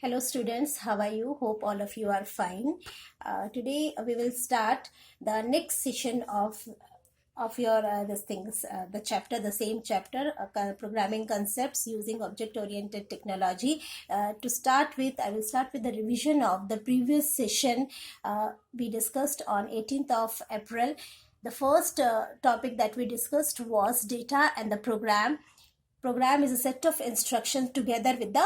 Hello students, how are you? Hope all of you are fine. Today we will start the next session of your the same chapter, programming concepts using object oriented technology. To start with, I will start with the revision of the previous session we discussed on 18th of April. The first topic that we discussed was data and the program. Program is a set of instructions together with the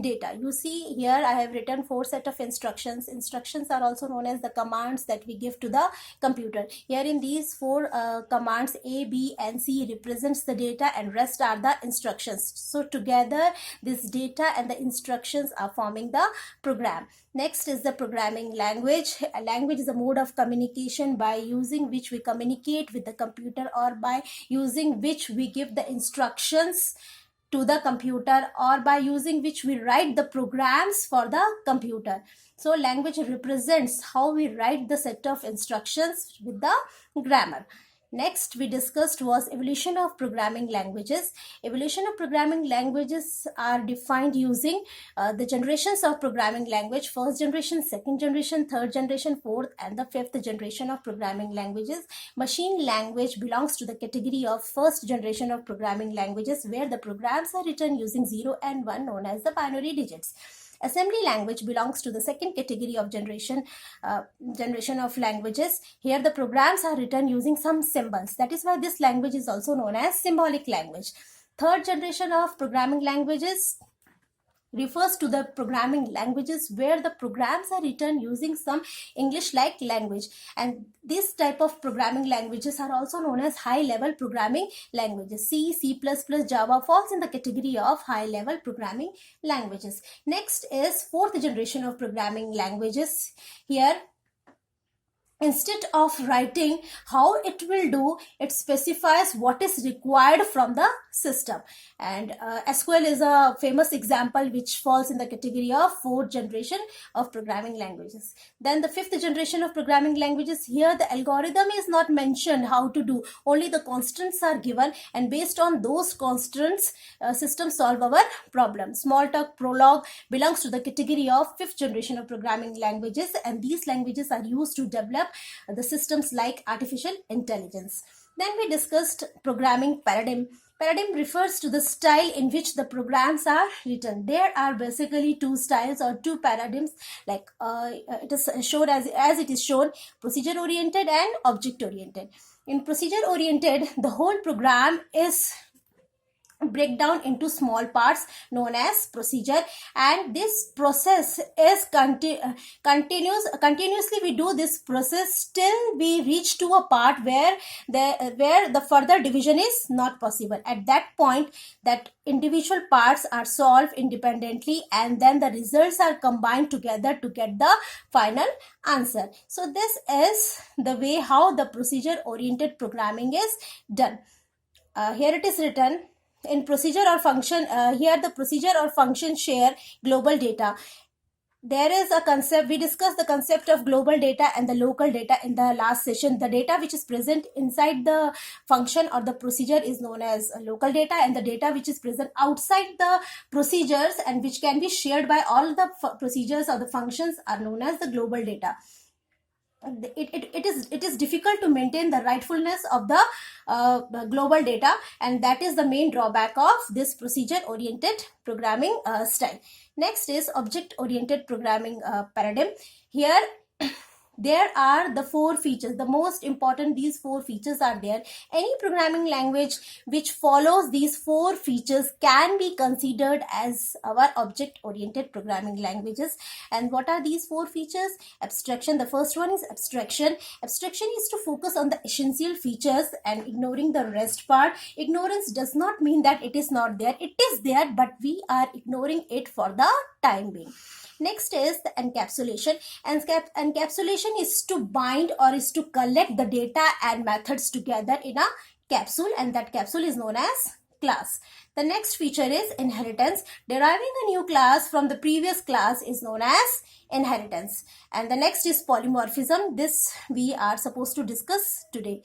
data. You see here I have written 4 set of instructions. Instructions are also known as the commands that we give to the computer. Here in these 4 commands, A, B and C represents the data and rest are the instructions. So together this data and the instructions are forming the program. Next is the programming language. A language is a mode of communication by using which we communicate with the computer, or by using which we give the instructions to the computer, or by using which we write the programs for the computer. So language represents how we write the set of instructions with the grammar. Next we discussed was evolution of programming languages. Evolution of programming languages are defined using the generations of programming language: first generation, second generation, third generation, fourth and the fifth generation of programming languages. Machine language belongs to the category of first generation of programming languages, where the programs are written using 0 and 1, known as the binary digits. Assembly language belongs to the second category of generation of languages. Here the programs are written using some symbols. That is why this language is also known as symbolic language. Third generation of programming languages refers to the programming languages where the programs are written using some English-like language, and this type of programming languages are also known as high-level programming languages. C, C++, Java falls in the category of high-level programming languages. Next is fourth generation of programming languages. Here, instead of writing how it will do, it specifies what is required from the system. And SQL is a famous example which falls in the category of fourth generation of programming languages. Then the fifth generation of programming languages, here the algorithm is not mentioned how to do, only the constants are given, and based on those constants systems solve our problem. Smalltalk, Prolog belongs to the category of fifth generation of programming languages, and these languages are used to develop the systems like artificial intelligence. Then we discussed programming paradigm. Paradigm refers to the style in which the programs are written. There are basically 2 styles or 2 paradigms, like it is shown as it is shown: procedure oriented and object oriented. In procedure oriented, the whole program is break down into small parts known as procedure, and this process is continuously we do this process till we reach to a part where the further division is not possible. At that point, that individual parts are solved independently, and then the results are combined together to get the final answer. So this is the way how the procedure oriented programming is done. Here it is written: in procedure or function, here the procedure or function share global data. There is a concept, we discussed the concept of global data and the local data in the last session. The data which is present inside the function or the procedure is known as local data, and the data which is present outside the procedures and which can be shared by all the procedures or the functions are known as the global data. It is difficult to maintain the rightfulness of the global data, and that is the main drawback of this procedure oriented programming style. Next is object oriented programming paradigm. Here there are the 4 features. The most important, these 4 features are there. Any programming language which follows these 4 features can be considered as our object oriented programming languages. And what are these 4 features? Abstraction. The first one is abstraction. Abstraction is to focus on the essential features and ignoring the rest part. Ignorance does not mean that it is not there. It is there, but we are ignoring it for the time being. Next is the encapsulation. Encapsulation is to bind or is to collect the data and methods together in a capsule, and that capsule is known as class. The next feature is inheritance. Deriving a new class from the previous class is known as inheritance. And the next is polymorphism. This we are supposed to discuss today.